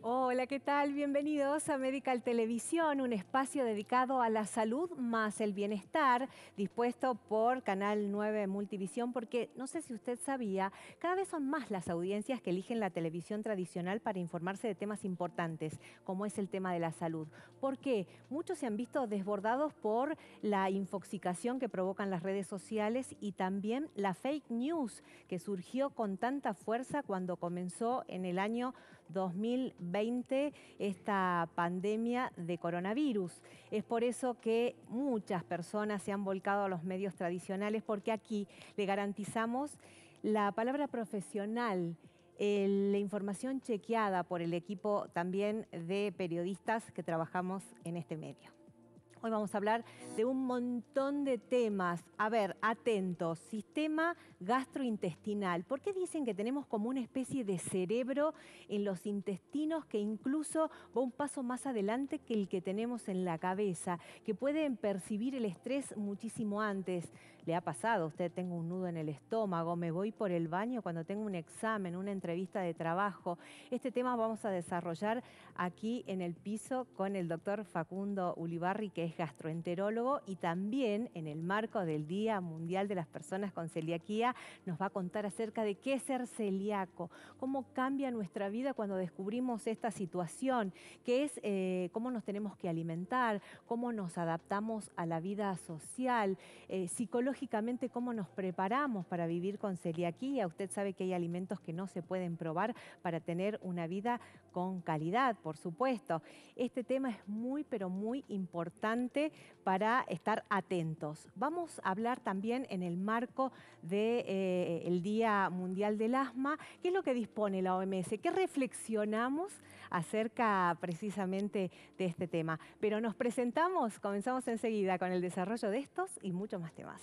Hola, ¿qué tal? Bienvenidos a Medical Televisión, un espacio dedicado a la salud más el bienestar, dispuesto por Canal 9 Multivisión, porque no sé si usted sabía, cada vez son más las audiencias que eligen la televisión tradicional para informarse de temas importantes, como es el tema de la salud. ¿Por qué? Muchos se han visto desbordados por la infoxicación que provocan las redes sociales y también la fake news que surgió con tanta fuerza cuando comenzó en el año 2020 esta pandemia de coronavirus. Es por eso que muchas personas se han volcado a los medios tradicionales, porque aquí le garantizamos la palabra profesional, la información chequeada por el equipo también de periodistas que trabajamos en este medio. Hoy vamos a hablar de un montón de temas. A ver, atentos. Sistema gastrointestinal. ¿Por qué dicen que tenemos como una especie de cerebro en los intestinos que incluso va un paso más adelante que el que tenemos en la cabeza? Que pueden percibir el estrés muchísimo antes. ¿Le ha pasado? Usted, tengo un nudo en el estómago, me voy por el baño cuando tengo un examen, una entrevista de trabajo. Este tema vamos a desarrollar aquí en el piso con el doctor Facundo Ulibarri, que es gastroenterólogo, y también en el marco del Día Mundial de las Personas con Celiaquía nos va a contar acerca de qué es ser celíaco, cómo cambia nuestra vida cuando descubrimos esta situación, qué es, cómo nos tenemos que alimentar, cómo nos adaptamos a la vida social, psicológicamente cómo nos preparamos para vivir con celiaquía. Usted sabe que hay alimentos que no se pueden probar para tener una vida con calidad, por supuesto. Este tema es muy, pero muy importante para estar atentos. Vamos a hablar también en el marco del Día Mundial del Asma. ¿Qué es lo que dispone la OMS? ¿Qué reflexionamos acerca precisamente de este tema? Pero nos presentamos, comenzamos enseguida con el desarrollo de estos y muchos más temas.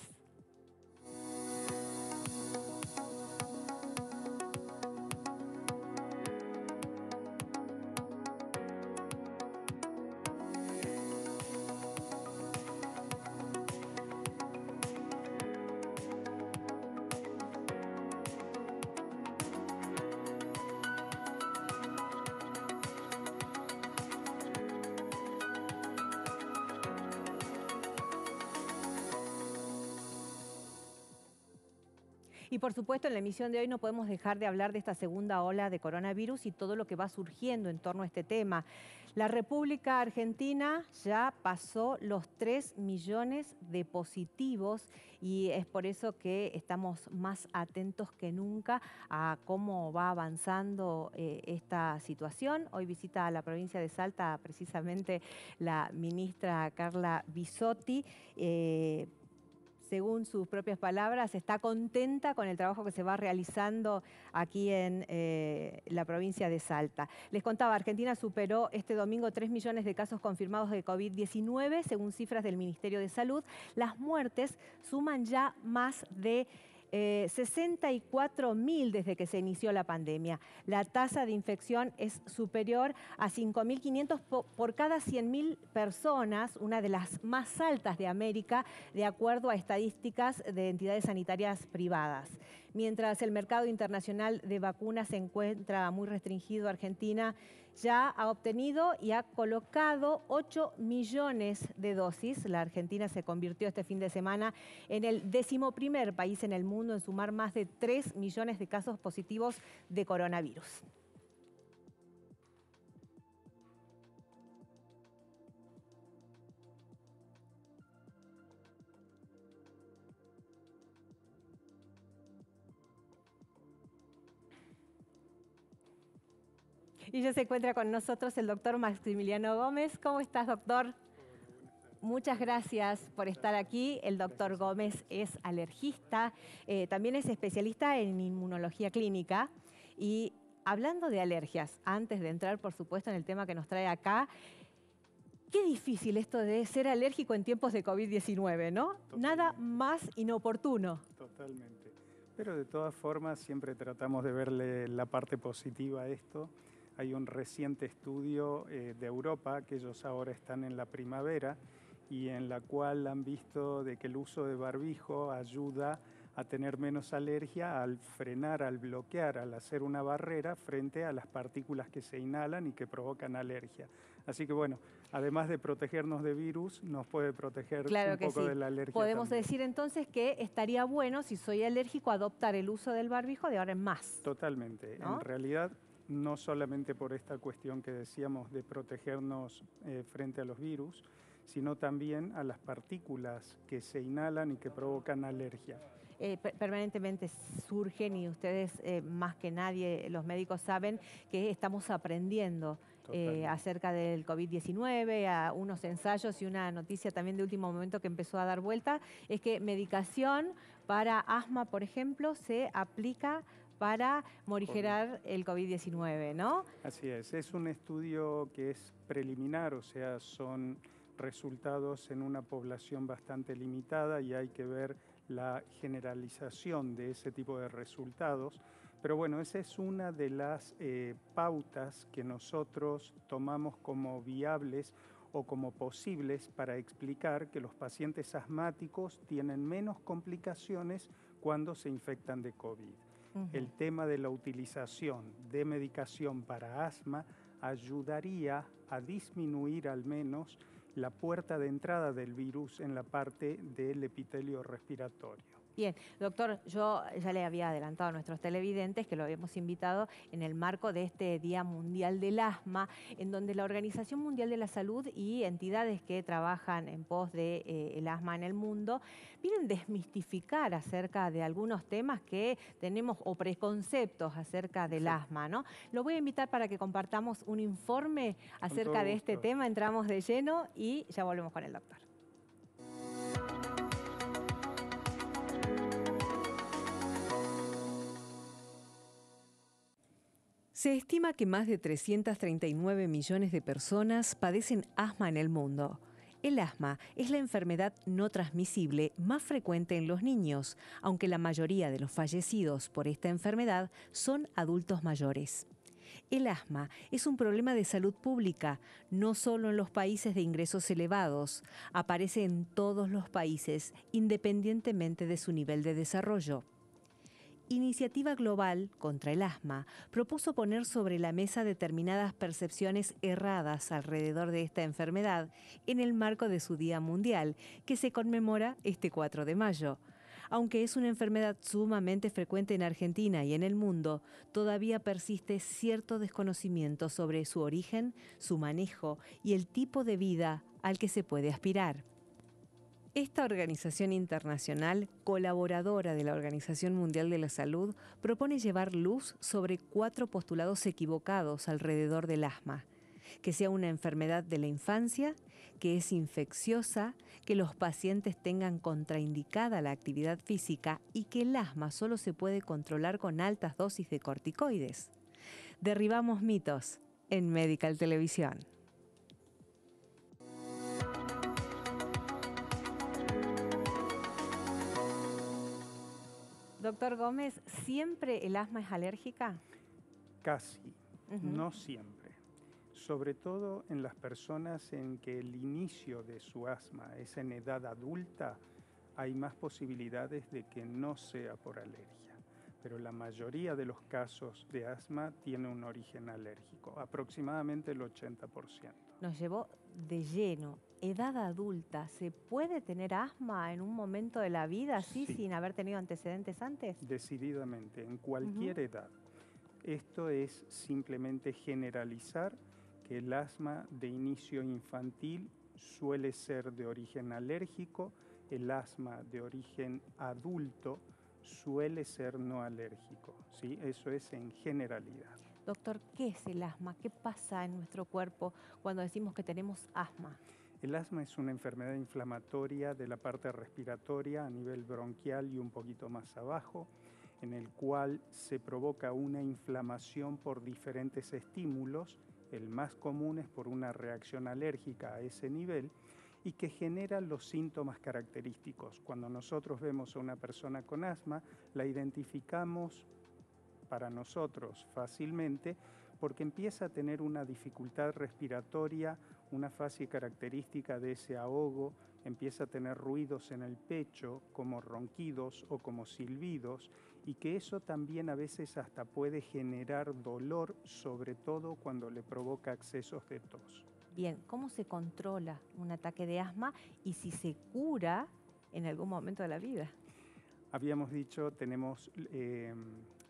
Y por supuesto, en la emisión de hoy no podemos dejar de hablar de esta segunda ola de coronavirus y todo lo que va surgiendo en torno a este tema. La República Argentina ya pasó los 3 millones de positivos y es por eso que estamos más atentos que nunca a cómo va avanzando esta situación. Hoy visita a la provincia de Salta precisamente la ministra Carla Bisotti. Según sus propias palabras, está contenta con el trabajo que se va realizando aquí en la provincia de Salta. Les contaba, Argentina superó este domingo 3 millones de casos confirmados de COVID-19, según cifras del Ministerio de Salud. Las muertes suman ya más de 64.000 desde que se inició la pandemia. La tasa de infección es superior a 5.500 por cada 100.000 personas, una de las más altas de América, de acuerdo a estadísticas de entidades sanitarias privadas. Mientras el mercado internacional de vacunas se encuentra muy restringido, Argentina ya ha obtenido y ha colocado 8 millones de dosis. La Argentina se convirtió este fin de semana en el 11º país en el mundo en sumar más de 3 millones de casos positivos de coronavirus. Y ya se encuentra con nosotros el doctor Maximiliano Gómez. ¿Cómo estás, doctor? Hola, buenas tardes. Muchas gracias por estar aquí. El doctor Gómez es alergista, también es especialista en inmunología clínica. Y hablando de alergias, antes de entrar, por supuesto, en el tema que nos trae acá, qué difícil esto de ser alérgico en tiempos de COVID-19, ¿no? Nada Totalmente, más inoportuno. totalmente. Pero de todas formas siempre tratamos de verle la parte positiva a esto. Hay un reciente estudio de Europa, que ellos ahora están en la primavera, y en la cual han visto de que el uso de barbijo ayuda a tener menos alergia al frenar, al bloquear, al hacer una barrera frente a las partículas que se inhalan y que provocan alergia. Así que bueno, además de protegernos de virus, nos puede proteger Claro un que poco sí. de la alergia Podemos también. decir entonces que estaría bueno, si soy alérgico, adoptar el uso del barbijo de ahora en más. Totalmente. ¿No? En realidad, no solamente por esta cuestión que decíamos de protegernos frente a los virus, sino también a las partículas que se inhalan y que provocan alergia. Permanentemente surgen y ustedes más que nadie, los médicos, saben que estamos aprendiendo acerca del COVID-19, a unos ensayos y una noticia también de último momento que empezó a dar vuelta, es que medicación para asma, por ejemplo, se aplica para morigerar el COVID-19, ¿no? Así es un estudio que es preliminar, o sea, son resultados en una población bastante limitada y hay que ver la generalización de ese tipo de resultados. Pero bueno, esa es una de las pautas que nosotros tomamos como viables o como posibles para explicar que los pacientes asmáticos tienen menos complicaciones cuando se infectan de COVID. El tema de la utilización de medicación para asma ayudaría a disminuir al menos la puerta de entrada del virus en la parte del epitelio respiratorio. Bien, doctor, yo ya le había adelantado a nuestros televidentes que lo habíamos invitado en el marco de este Día Mundial del Asma, en donde la Organización Mundial de la Salud y entidades que trabajan en pos del asma en el mundo vienen desmistificar acerca de algunos temas que tenemos o preconceptos acerca del asma, ¿no? Lo voy a invitar para que compartamos un informe acerca de este tema, entramos de lleno y ya volvemos con el doctor. Se estima que más de 339 millones de personas padecen asma en el mundo. El asma es la enfermedad no transmisible más frecuente en los niños, aunque la mayoría de los fallecidos por esta enfermedad son adultos mayores. El asma es un problema de salud pública, no solo en los países de ingresos elevados, aparece en todos los países, independientemente de su nivel de desarrollo. Iniciativa Global contra el Asma propuso poner sobre la mesa determinadas percepciones erradas alrededor de esta enfermedad en el marco de su Día Mundial, que se conmemora este 4 de mayo. Aunque es una enfermedad sumamente frecuente en Argentina y en el mundo, todavía persiste cierto desconocimiento sobre su origen, su manejo y el tipo de vida al que se puede aspirar. Esta organización internacional, colaboradora de la Organización Mundial de la Salud, propone llevar luz sobre 4 postulados equivocados alrededor del asma: que sea una enfermedad de la infancia, que es infecciosa, que los pacientes tengan contraindicada la actividad física y que el asma solo se puede controlar con altas dosis de corticoides. Derribamos mitos en Medical Televisión. Doctor Gómez, ¿siempre el asma es alérgica? Casi, no siempre. Sobre todo en las personas en que el inicio de su asma es en edad adulta, hay más posibilidades de que no sea por alergia. Pero la mayoría de los casos de asma tiene un origen alérgico, aproximadamente el 80%. Nos llevó de lleno. Edad adulta, ¿se puede tener asma en un momento de la vida así Sí. sin haber tenido antecedentes antes? Decididamente, en cualquier edad. Esto es simplemente generalizar que el asma de inicio infantil suele ser de origen alérgico, el asma de origen adulto suele ser no alérgico, ¿sí? Eso es en generalidad. Doctor, ¿qué es el asma? ¿Qué pasa en nuestro cuerpo cuando decimos que tenemos asma? El asma es una enfermedad inflamatoria de la parte respiratoria a nivel bronquial y un poquito más abajo, en el cual se provoca una inflamación por diferentes estímulos. El más común es por una reacción alérgica a ese nivel y que genera los síntomas característicos. Cuando nosotros vemos a una persona con asma, la identificamos para nosotros fácilmente porque empieza a tener una dificultad respiratoria una fase característica de ese ahogo, empieza a tener ruidos en el pecho, como ronquidos o como silbidos, y que eso también a veces hasta puede generar dolor, sobre todo cuando le provoca accesos de tos. Bien, ¿cómo se controla un ataque de asma y si se cura en algún momento de la vida? Habíamos dicho, tenemos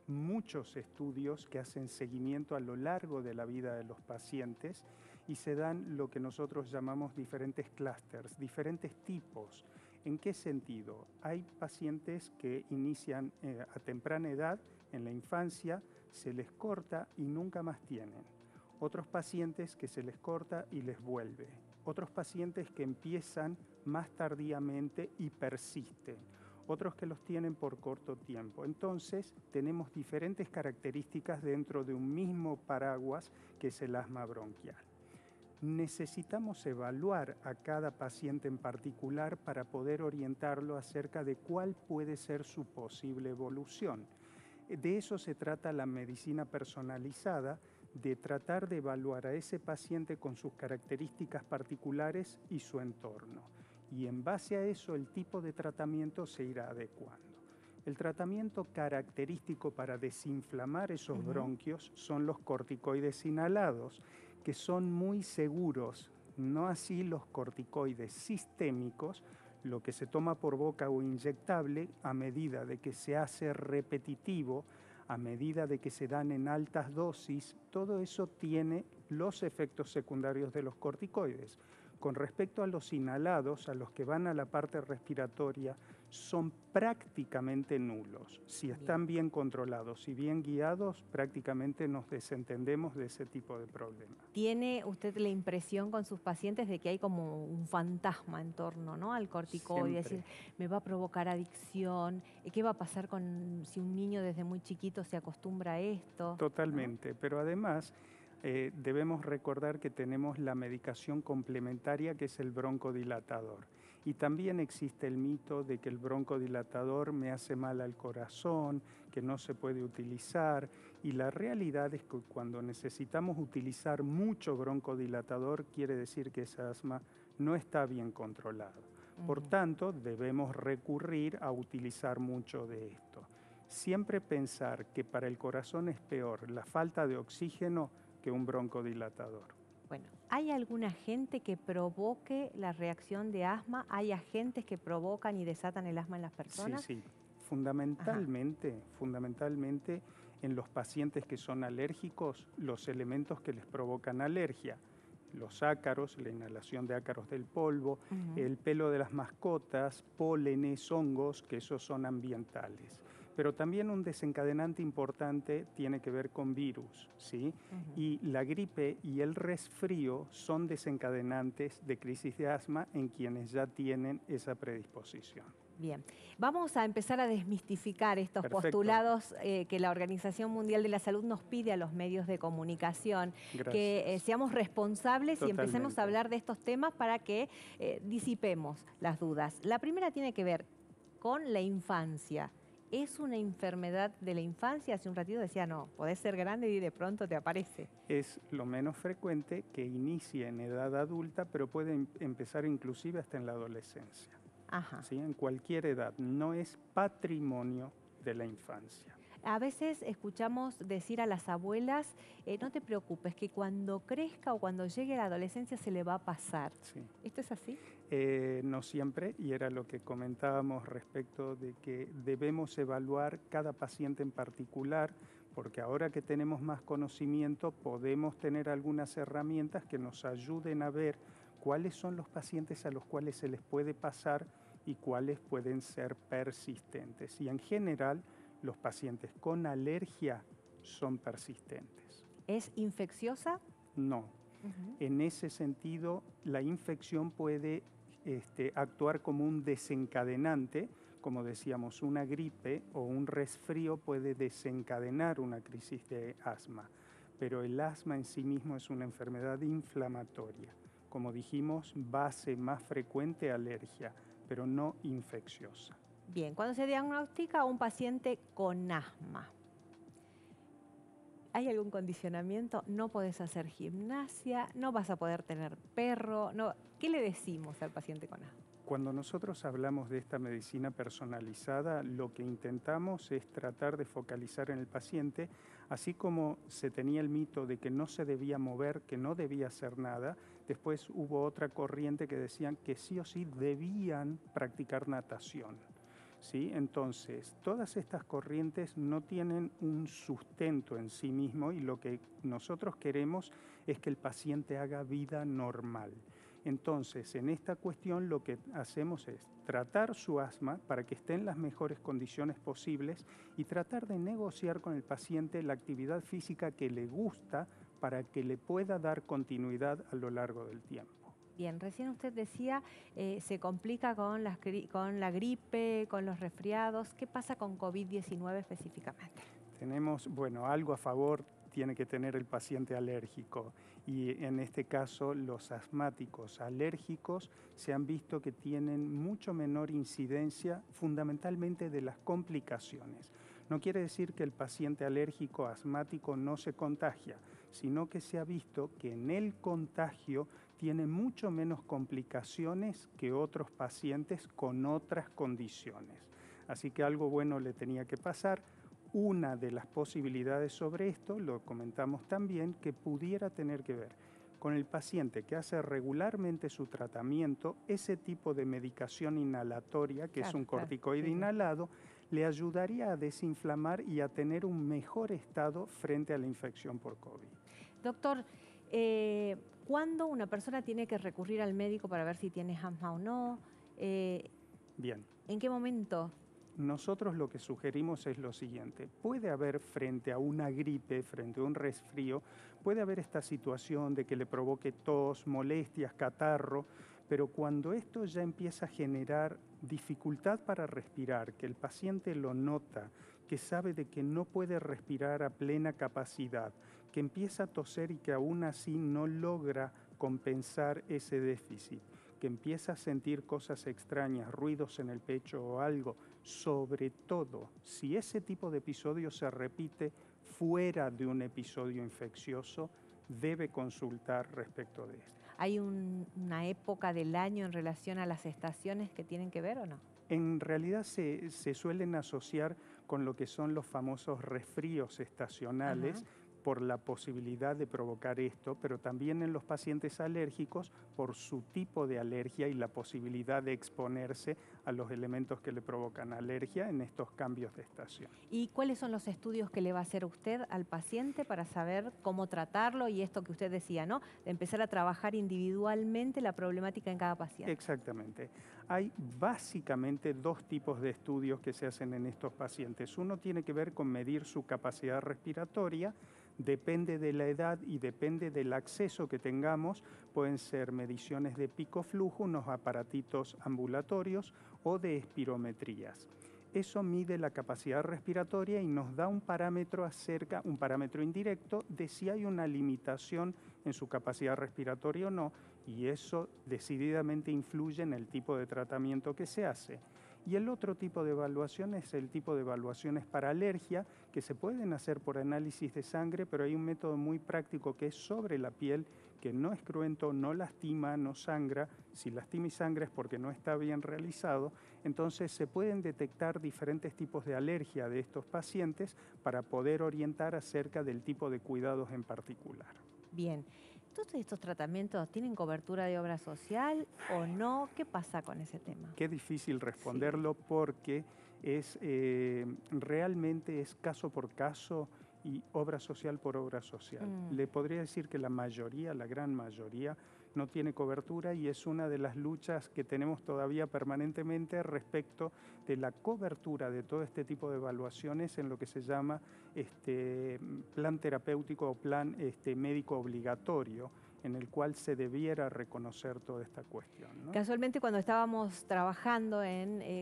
muchos estudios que hacen seguimiento a lo largo de la vida de los pacientes y se dan lo que nosotros llamamos diferentes clústeres, diferentes tipos. ¿En qué sentido? Hay pacientes que inician a temprana edad, en la infancia, se les corta y nunca más tienen. Otros pacientes que se les corta y les vuelve. Otros pacientes que empiezan más tardíamente y persisten. Otros que los tienen por corto tiempo. Entonces, tenemos diferentes características dentro de un mismo paraguas que es el asma bronquial. Necesitamos evaluar a cada paciente en particular para poder orientarlo acerca de cuál puede ser su posible evolución. De eso se trata la medicina personalizada, de tratar de evaluar a ese paciente con sus características particulares y su entorno. Y en base a eso el tipo de tratamiento se irá adecuando. El tratamiento característico para desinflamar esos bronquios son los corticoides inhalados, que son muy seguros, no así los corticoides sistémicos, lo que se toma por boca o inyectable a medida de que se hace repetitivo, a medida de que se dan en altas dosis, todo eso tiene los efectos secundarios de los corticoides. Con respecto a los inhalados, a los que van a la parte respiratoria, son prácticamente nulos. Si están bien controlados y bien guiados, prácticamente nos desentendemos de ese tipo de problemas. ¿Tiene usted la impresión con sus pacientes de que hay como un fantasma en torno, ¿no?, al corticoide? Es decir, me va a provocar adicción. ¿Qué va a pasar si un niño desde muy chiquito se acostumbra a esto? Totalmente, ¿no? pero además debemos recordar que tenemos la medicación complementaria que es el broncodilatador. Y también existe el mito de que el broncodilatador me hace mal al corazón, que no se puede utilizar. Y la realidad es que cuando necesitamos utilizar mucho broncodilatador, quiere decir que esa asma no está bien controlado. Por tanto, debemos recurrir a utilizar mucho de esto. Siempre pensar que para el corazón es peor la falta de oxígeno que un broncodilatador. Bueno, ¿hay alguna agente que provoque la reacción de asma? ¿Hay agentes que provocan y desatan el asma en las personas? Sí. Fundamentalmente en los pacientes que son alérgicos, los elementos que les provocan alergia. Los ácaros, la inhalación de ácaros del polvo, el pelo de las mascotas, pólenes, hongos, que esos son ambientales. Pero también un desencadenante importante tiene que ver con virus, ¿sí? Y la gripe y el resfrío son desencadenantes de crisis de asma en quienes ya tienen esa predisposición. Bien, vamos a empezar a desmistificar estos postulados que la Organización Mundial de la Salud nos pide a los medios de comunicación, que seamos responsables y empecemos a hablar de estos temas para que disipemos las dudas. La primera tiene que ver con la infancia. ¿Es una enfermedad de la infancia? Hace un ratito decía, no, podés ser grande y de pronto te aparece. Es lo menos frecuente que inicie en edad adulta, pero puede empezar inclusive hasta en la adolescencia. ¿Sí? En cualquier edad, no es patrimonio de la infancia. A veces escuchamos decir a las abuelas, no te preocupes, que cuando crezca o cuando llegue a la adolescencia se le va a pasar. Sí. ¿Esto es así? No siempre, y era lo que comentábamos respecto de que debemos evaluar cada paciente en particular, porque ahora que tenemos más conocimiento podemos tener algunas herramientas que nos ayuden a ver cuáles son los pacientes a los cuales se les puede pasar y cuáles pueden ser persistentes. Y en general, los pacientes con alergia son persistentes. ¿Es infecciosa? No. En ese sentido, la infección puede actuar como un desencadenante, como decíamos, una gripe o un resfrío puede desencadenar una crisis de asma, pero el asma en sí mismo es una enfermedad inflamatoria. Como dijimos, base más frecuente alergia, pero no infecciosa. Bien, cuando se diagnostica a un paciente con asma, ¿Hay algún condicionamiento? ¿No podés hacer gimnasia? ¿No vas a poder tener perro? No. ¿Qué le decimos al paciente con asma? Cuando nosotros hablamos de esta medicina personalizada, lo que intentamos es tratar de focalizar en el paciente, así como se tenía el mito de que no se debía mover, que no debía hacer nada. Después hubo otra corriente que decían que sí o sí debían practicar natación. ¿Sí? Entonces, todas estas corrientes no tienen un sustento en sí mismo y lo que nosotros queremos es que el paciente haga vida normal. Entonces, en esta cuestión lo que hacemos es tratar su asma para que esté en las mejores condiciones posibles y tratar de negociar con el paciente la actividad física que le gusta para que le pueda dar continuidad a lo largo del tiempo. Bien, recién usted decía, se complica con la gripe, con los resfriados. ¿Qué pasa con COVID-19 específicamente? Tenemos, bueno, algo a favor tiene que tener el paciente alérgico y en este caso los asmáticos alérgicos se han visto que tienen mucho menor incidencia fundamentalmente de las complicaciones. No quiere decir que el paciente alérgico asmático no se contagia, sino que se ha visto que en el contagio tiene mucho menos complicaciones que otros pacientes con otras condiciones. Así que algo bueno le tenía que pasar. Una de las posibilidades sobre esto, lo comentamos también, que pudiera tener que ver con el paciente que hace regularmente su tratamiento, ese tipo de medicación inhalatoria, que es un corticoide inhalado, le ayudaría a desinflamar y a tener un mejor estado frente a la infección por COVID. Doctor, ¿cuándo una persona tiene que recurrir al médico para ver si tiene asma o no? Bien. ¿En qué momento? Nosotros lo que sugerimos es lo siguiente: puede haber frente a una gripe, frente a un resfrío, puede haber esta situación de que le provoque tos, molestias, catarro, pero cuando esto ya empieza a generar dificultad para respirar, que el paciente lo nota, que sabe de que no puede respirar a plena capacidad, que empieza a toser y que aún así no logra compensar ese déficit, que empieza a sentir cosas extrañas, ruidos en el pecho o algo, sobre todo si ese tipo de episodio se repite fuera de un episodio infeccioso, debe consultar respecto de esto. ¿Hay una época del año en relación a las estaciones que tienen que ver o no? En realidad se suelen asociar con lo que son los famosos resfríos estacionales, por la posibilidad de provocar esto, pero también en los pacientes alérgicos por su tipo de alergia y la posibilidad de exponerse a los elementos que le provocan alergia en estos cambios de estación. ¿Y cuáles son los estudios que le va a hacer usted al paciente para saber cómo tratarlo y esto que usted decía, ¿no? De empezar a trabajar individualmente la problemática en cada paciente. Exactamente. Hay básicamente dos tipos de estudios que se hacen en estos pacientes. Uno tiene que ver con medir su capacidad respiratoria. Depende de la edad y depende del acceso que tengamos, pueden ser mediciones de pico flujo, unos aparatitos ambulatorios o de espirometrías. Eso mide la capacidad respiratoria y nos da un parámetro un parámetro indirecto de si hay una limitación en su capacidad respiratoria o no, y eso decididamente influye en el tipo de tratamiento que se hace. Y el otro tipo de evaluación es el tipo de evaluaciones para alergia, que se pueden hacer por análisis de sangre, pero hay un método muy práctico que es sobre la piel, que no es cruento, no lastima, no sangra. Si lastima y sangra es porque no está bien realizado. Entonces se pueden detectar diferentes tipos de alergia de estos pacientes para poder orientar acerca del tipo de cuidados en particular. Bien. ¿Todos estos tratamientos tienen cobertura de obra social o no? ¿Qué pasa con ese tema? Qué difícil responderlo porque realmente es caso por caso y obra social por obra social. Le podría decir que la mayoría, la gran mayoría, no tiene cobertura y es una de las luchas que tenemos todavía permanentemente respecto de la cobertura de todo este tipo de evaluaciones en lo que se llama plan terapéutico o plan médico obligatorio, en el cual se debiera reconocer toda esta cuestión, ¿no? Casualmente, cuando estábamos trabajando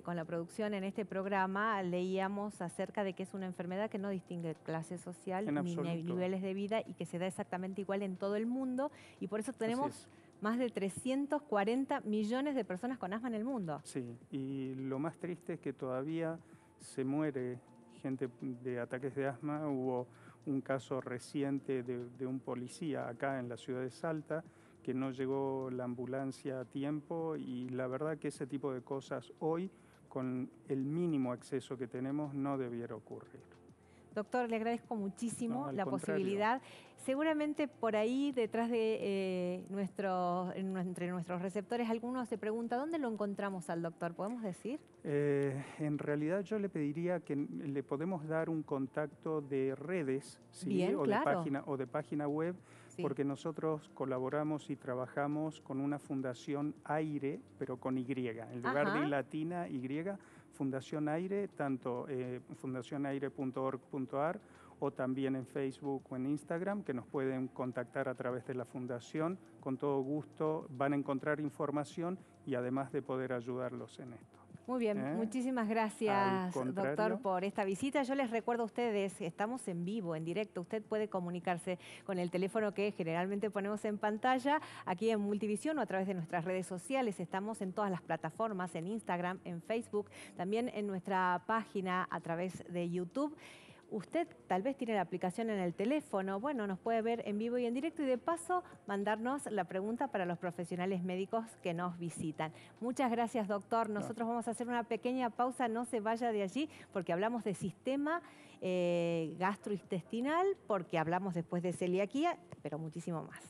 con la producción en este programa, leíamos acerca de que es una enfermedad que no distingue clase social ni niveles de vida y que se da exactamente igual en todo el mundo, y por eso tenemos más de 340 millones de personas con asma en el mundo. Sí, y lo más triste es que todavía se muere gente de ataques de asma. Hubo un caso reciente de un policía acá en la ciudad de Salta, que no llegó la ambulancia a tiempo, y la verdad que ese tipo de cosas hoy, con el mínimo acceso que tenemos, no debiera ocurrir. Doctor, le agradezco muchísimo No, al la contrario. posibilidad. Seguramente por ahí, detrás de entre nuestros receptores, algunos se pregunta, ¿dónde lo encontramos al doctor? ¿Podemos decir? En realidad yo le pediría que le podemos dar un contacto de redes, ¿sí? Bien, claro. De página web, Sí. porque nosotros colaboramos y trabajamos con una fundación AIRE, pero con Y. En lugar de Ajá. I latina, Y, Fundación AIRE, tanto fundacionaire.org.ar o también en Facebook o en Instagram, que nos pueden contactar a través de la fundación. Con todo gusto van a encontrar información y además de poder ayudarlos en esto. Muy bien, muchísimas gracias, doctor, por esta visita. Yo les recuerdo a ustedes, estamos en vivo, en directo. Usted puede comunicarse con el teléfono que generalmente ponemos en pantalla, aquí en Multivisión o a través de nuestras redes sociales. Estamos en todas las plataformas, en Instagram, en Facebook, también en nuestra página a través de YouTube. Usted tal vez tiene la aplicación en el teléfono, bueno, nos puede ver en vivo y en directo y de paso mandarnos la pregunta para los profesionales médicos que nos visitan. Muchas gracias, doctor. Nosotros vamos a hacer una pequeña pausa, no se vaya de allí porque hablamos de sistema gastrointestinal, porque hablamos después de celiaquía, pero muchísimo más.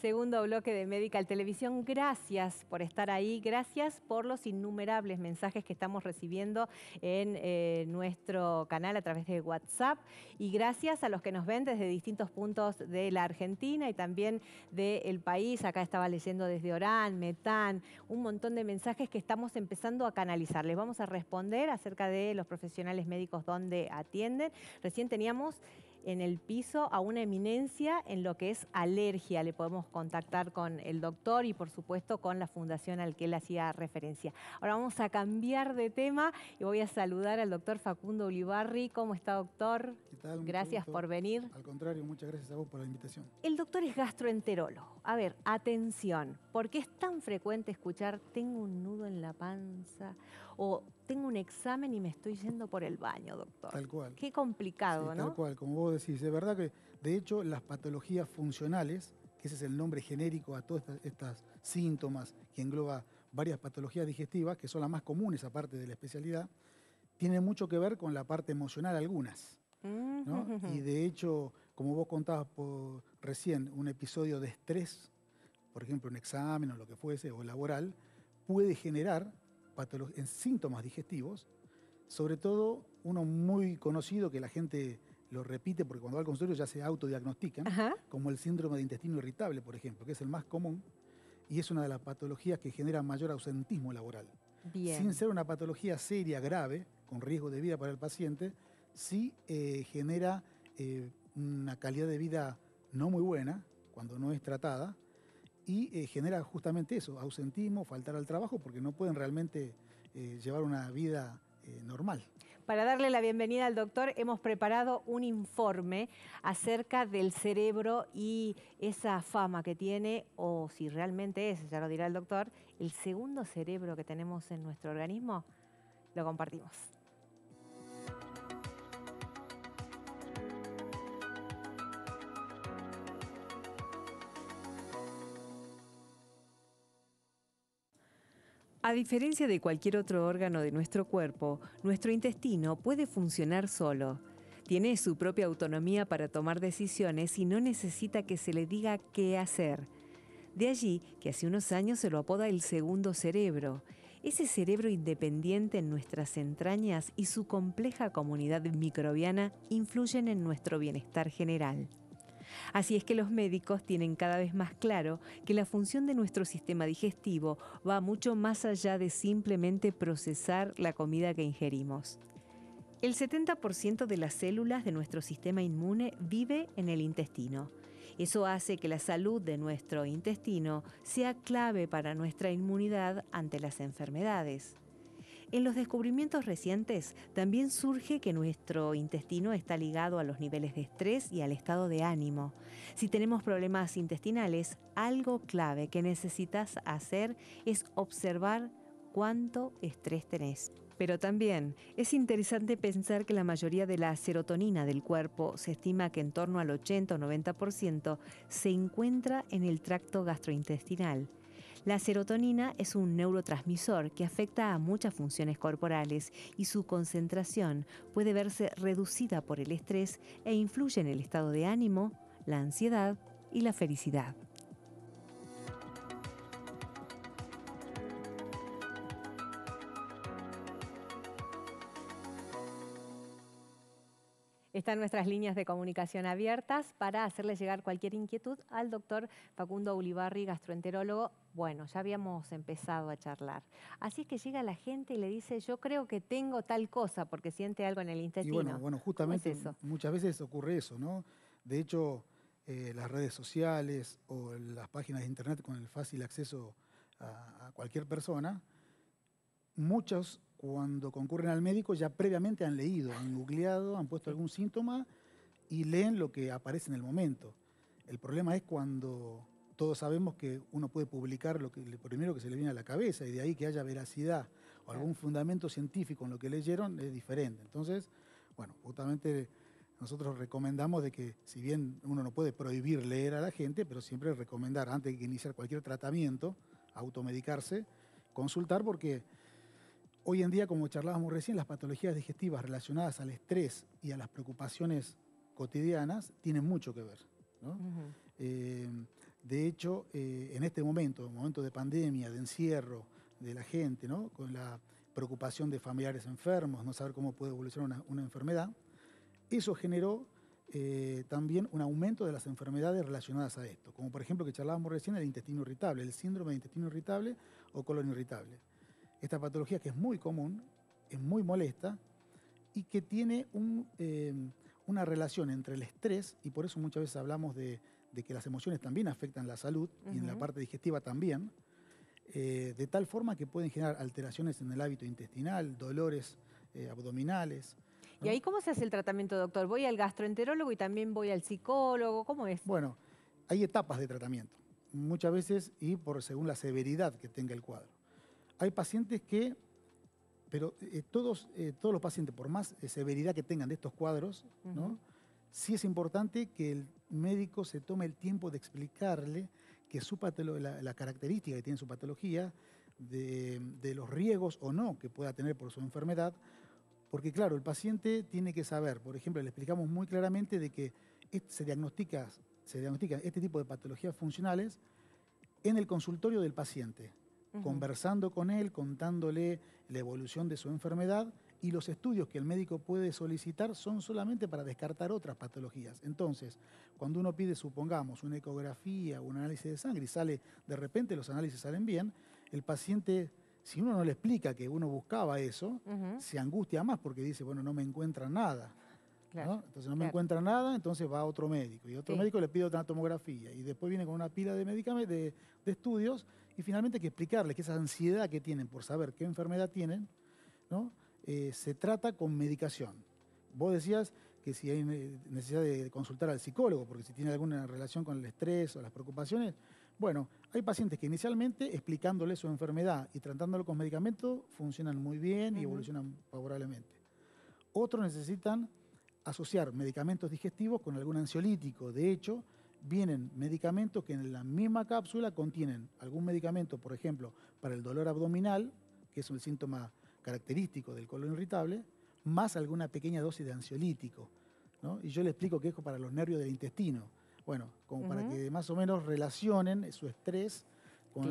Segundo bloque de Medical Televisión. Gracias por estar ahí, gracias por los innumerables mensajes que estamos recibiendo en nuestro canal a través de WhatsApp y gracias a los que nos ven desde distintos puntos de la Argentina y también del país. Acá estaba leyendo desde Orán, Metán, un montón de mensajes que estamos empezando a canalizar. Les vamos a responder acerca de los profesionales médicos donde atienden. Recién teníamos en el piso a una eminencia en lo que es alergia. Le podemos contactar con el doctor y por supuesto con la fundación al que él hacía referencia. Ahora vamos a cambiar de tema y voy a saludar al doctor Facundo Ulibarri. ¿Cómo está, doctor? ¿Qué tal? Gracias por venir. Al contrario, muchas gracias a vos por la invitación. El doctor es gastroenterólogo. A ver, atención, porque es tan frecuente escuchar tengo un nudo en la panza o tengo un examen y me estoy yendo por el baño, doctor. Tal cual. Qué complicado, sí, ¿no? Tal cual, como vos decís. Es verdad que, de hecho, las patologías funcionales, que ese es el nombre genérico a todos estos síntomas que engloba varias patologías digestivas, que son las más comunes aparte de la especialidad, tienen mucho que ver con la parte emocional algunas, ¿no? Y de hecho, como vos contabas recién, un episodio de estrés, por ejemplo, un examen o lo que fuese, o laboral, puede generar en síntomas digestivos, sobre todo uno muy conocido que la gente lo repite porque cuando va al consultorio ya se autodiagnostican, como el síndrome de intestino irritable, por ejemplo, que es el más común y es una de las patologías que genera mayor ausentismo laboral. Bien. Sin ser una patología seria, grave, con riesgo de vida para el paciente, sí genera una calidad de vida no muy buena cuando no es tratada, y genera justamente eso, ausentismo, faltar al trabajo, porque no pueden realmente llevar una vida normal. Para darle la bienvenida al doctor, hemos preparado un informe acerca del cerebro y esa fama que tiene, o si realmente es, ya lo dirá el doctor, el segundo cerebro que tenemos en nuestro organismo. Lo compartimos. A diferencia de cualquier otro órgano de nuestro cuerpo, nuestro intestino puede funcionar solo. Tiene su propia autonomía para tomar decisiones y no necesita que se le diga qué hacer. De allí que hace unos años se lo apoda el segundo cerebro. Ese cerebro independiente en nuestras entrañas y su compleja comunidad microbiana influyen en nuestro bienestar general. Así es que los médicos tienen cada vez más claro que la función de nuestro sistema digestivo va mucho más allá de simplemente procesar la comida que ingerimos. El 70% de las células de nuestro sistema inmune vive en el intestino. Eso hace que la salud de nuestro intestino sea clave para nuestra inmunidad ante las enfermedades. En los descubrimientos recientes también surge que nuestro intestino está ligado a los niveles de estrés y al estado de ánimo. Si tenemos problemas intestinales, algo clave que necesitas hacer es observar cuánto estrés tenés. Pero también es interesante pensar que la mayoría de la serotonina del cuerpo, se estima que en torno al 80 o 90%, se encuentra en el tracto gastrointestinal. La serotonina es un neurotransmisor que afecta a muchas funciones corporales y su concentración puede verse reducida por el estrés e influye en el estado de ánimo, la ansiedad y la felicidad. Están nuestras líneas de comunicación abiertas para hacerle llegar cualquier inquietud al doctor Facundo Ulibarri, gastroenterólogo. Bueno, ya habíamos empezado a charlar. Así es que llega la gente y le dice, yo creo que tengo tal cosa porque siente algo en el intestino. Y bueno, justamente ¿Cómo es eso? muchas veces ocurre eso, ¿no? De hecho, las redes sociales o las páginas de internet con el fácil acceso a cualquier persona, muchos cuando concurren al médico ya previamente han leído, han googleado, han puesto algún síntoma y leen lo que aparece en el momento. El problema es cuando todos sabemos que uno puede publicar lo primero que se le viene a la cabeza y de ahí que haya veracidad o algún fundamento científico en lo que leyeron es diferente. Entonces, bueno, justamente nosotros recomendamos de que, si bien uno no puede prohibir leer a la gente, pero siempre recomendar, antes de iniciar cualquier tratamiento, automedicarse, consultar, porque hoy en día, como charlábamos recién, las patologías digestivas relacionadas al estrés y a las preocupaciones cotidianas tienen mucho que ver, ¿no? De hecho, en este momento de pandemia, de encierro de la gente, ¿no? Con la preocupación de familiares enfermos, no saber cómo puede evolucionar una enfermedad, eso generó también un aumento de las enfermedades relacionadas a esto, como por ejemplo que charlábamos recién, el intestino irritable, el síndrome de intestino irritable o colon irritable. Esta patología que es muy común, es muy molesta y que tiene una relación entre el estrés, y por eso muchas veces hablamos de que las emociones también afectan la salud, y en la parte digestiva también, de tal forma que pueden generar alteraciones en el hábito intestinal, dolores abdominales, ¿no? ¿Y ahí cómo se hace el tratamiento, doctor? ¿Voy al gastroenterólogo y también voy al psicólogo? ¿Cómo es? Bueno, hay etapas de tratamiento, muchas veces y según la severidad que tenga el cuadro. Hay pacientes que, pero todos los pacientes, por más severidad que tengan de estos cuadros, ¿no? Sí es importante que el médico se tome el tiempo de explicarle que la característica que tiene su patología, de los riesgos o no que pueda tener por su enfermedad, porque claro, el paciente tiene que saber, por ejemplo, le explicamos muy claramente de que se diagnostica este tipo de patologías funcionales en el consultorio del paciente, conversando con él, contándole la evolución de su enfermedad, y los estudios que el médico puede solicitar son solamente para descartar otras patologías. Entonces, cuando uno pide, supongamos, una ecografía o un análisis de sangre y de repente los análisis salen bien, el paciente, si uno no le explica que uno buscaba eso, se angustia más porque dice, bueno, no me encuentran nada. Claro, ¿no? Entonces no me encuentra nada, entonces va a otro médico. Y otro médico le pide otra tomografía. Y después viene con una pila de medicamentos, de estudios. Y finalmente hay que explicarles que esa ansiedad que tienen por saber qué enfermedad tienen, ¿no? Se trata con medicación. Vos decías que si hay necesidad de consultar al psicólogo, porque si tiene alguna relación con el estrés o las preocupaciones, bueno, hay pacientes que inicialmente explicándole su enfermedad y tratándolo con medicamentos funcionan muy bien y evolucionan favorablemente. Otros necesitan asociar medicamentos digestivos con algún ansiolítico. De hecho, vienen medicamentos que en la misma cápsula contienen algún medicamento, por ejemplo, para el dolor abdominal, que es un síntoma característico del colon irritable, más alguna pequeña dosis de ansiolítico, ¿no? Y yo le explico que es para los nervios del intestino. Bueno, como para que más o menos relacionen su estrés con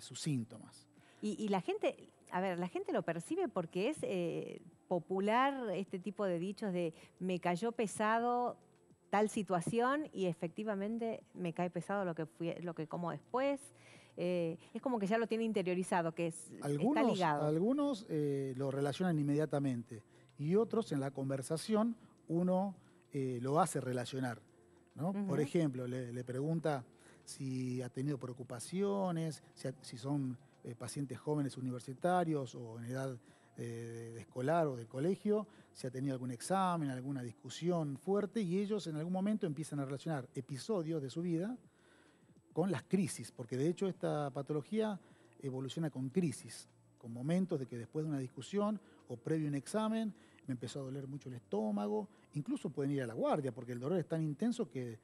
sus síntomas. Y la gente, a ver, la gente lo percibe porque es popular este tipo de dichos de me cayó pesado tal situación y efectivamente me cae pesado lo que como después. Es como que ya lo tiene interiorizado, que está ligado. Algunos lo relacionan inmediatamente y otros en la conversación uno lo hace relacionar, ¿no? Por ejemplo, le pregunta si ha tenido preocupaciones, si son pacientes jóvenes universitarios o en edad de escolar o de colegio, si ha tenido algún examen, alguna discusión fuerte, y ellos en algún momento empiezan a relacionar episodios de su vida con las crisis, porque de hecho esta patología evoluciona con crisis, con momentos de que después de una discusión o previo a un examen me empezó a doler mucho el estómago, incluso pueden ir a la guardia, porque el dolor es tan intenso que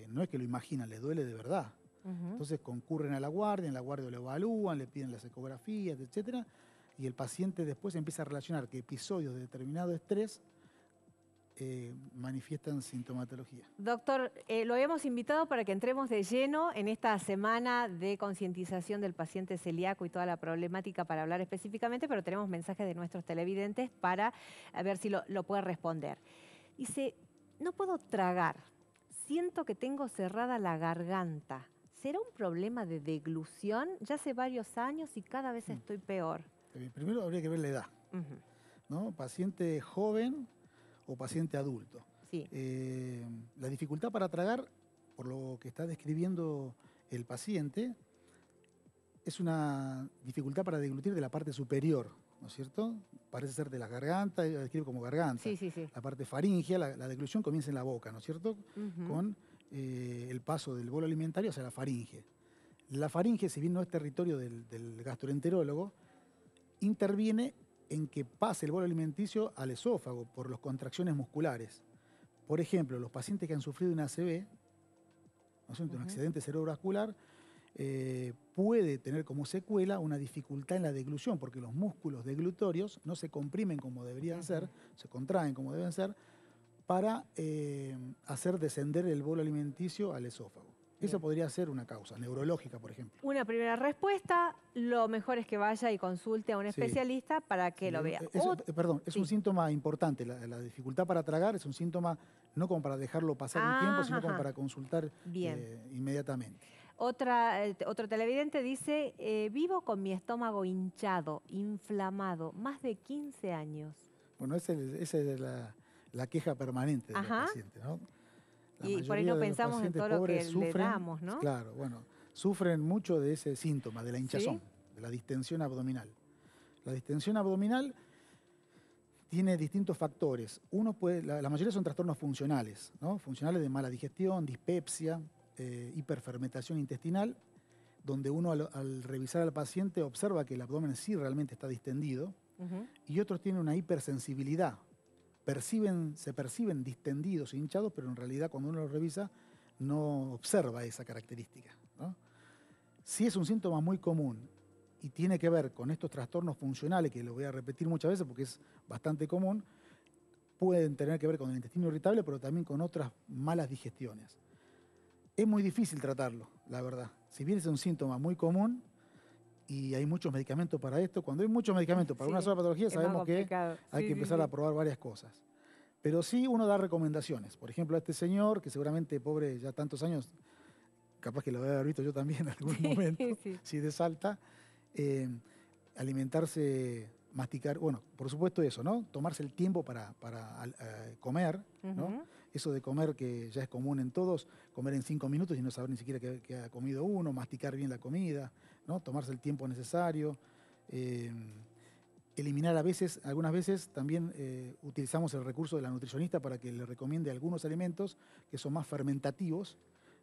no es que lo imaginan, les duele de verdad. Entonces concurren a la guardia, en la guardia lo evalúan, le piden las ecografías, etcétera, y el paciente después empieza a relacionar que episodios de determinado estrés manifiestan sintomatología. Doctor, lo hemos invitado para que entremos de lleno en esta semana de concientización del paciente celíaco y toda la problemática para hablar específicamente, pero tenemos mensajes de nuestros televidentes para ver si lo puede responder. Dice, no puedo tragar, siento que tengo cerrada la garganta. ¿Será un problema de deglución? Ya hace varios años y cada vez estoy peor. Primero habría que ver la edad, ¿no? Paciente joven o paciente adulto. Sí. La dificultad para tragar, por lo que está describiendo el paciente, es una dificultad para deglutir de la parte superior, ¿no es cierto? Parece ser de la garganta, la describe como garganta. Sí, sí, sí. La parte faríngea, la deglución comienza en la boca, ¿no es cierto? Con el paso del bolo alimentario hacia la faringe. La faringe, si bien no es territorio del gastroenterólogo, interviene en que pase el bolo alimenticio al esófago por las contracciones musculares. Por ejemplo, los pacientes que han sufrido una ACV, ¿no es cierto? Un accidente cerebrovascular, puede tener como secuela una dificultad en la deglución, porque los músculos deglutorios no se comprimen como deberían ser, se contraen como deben ser, para hacer descender el bolo alimenticio al esófago. Esa podría ser una causa neurológica, por ejemplo. Una primera respuesta, lo mejor es que vaya y consulte a un especialista para que lo vea. Perdón, es un síntoma importante. La dificultad para tragar es un síntoma no como para dejarlo pasar un tiempo, sino como para consultar inmediatamente. Otro televidente dice, vivo con mi estómago hinchado, inflamado, más de 15 años. Bueno, esa es la queja permanente del paciente, ¿no? Y por ahí no pensamos en todo lo que le damos, ¿no? Claro, bueno, sufren mucho de ese síntoma, de la hinchazón, de la distensión abdominal. La distensión abdominal tiene distintos factores. La mayoría son trastornos funcionales, ¿no? Funcionales de mala digestión, dispepsia, hiperfermentación intestinal, donde uno al revisar al paciente observa que el abdomen sí realmente está distendido, y otros tienen una hipersensibilidad. Se perciben distendidos e hinchados, pero en realidad cuando uno lo revisa no observa esa característica, ¿no? Si es un síntoma muy común y tiene que ver con estos trastornos funcionales, que lo voy a repetir muchas veces porque es bastante común, pueden tener que ver con el intestino irritable, pero también con otras malas digestiones. Es muy difícil tratarlo, la verdad. Si bien es un síntoma muy común, y hay muchos medicamentos para esto. Cuando hay muchos medicamentos para una sola patología, sabemos que hay que empezar a probar varias cosas. Pero sí uno da recomendaciones. Por ejemplo, a este señor, que seguramente, pobre, ya tantos años, capaz que lo debe haber visto yo también en algún momento, si de Salta, alimentarse, masticar, bueno, por supuesto eso, ¿no? Tomarse el tiempo para comer, ¿no? Eso de comer que ya es común en todos, comer en 5 minutos y no saber ni siquiera qué ha comido uno, masticar bien la comida, ¿no? Tomarse el tiempo necesario, eliminar algunas veces también utilizamos el recurso de la nutricionista para que le recomiende algunos alimentos que son más fermentativos,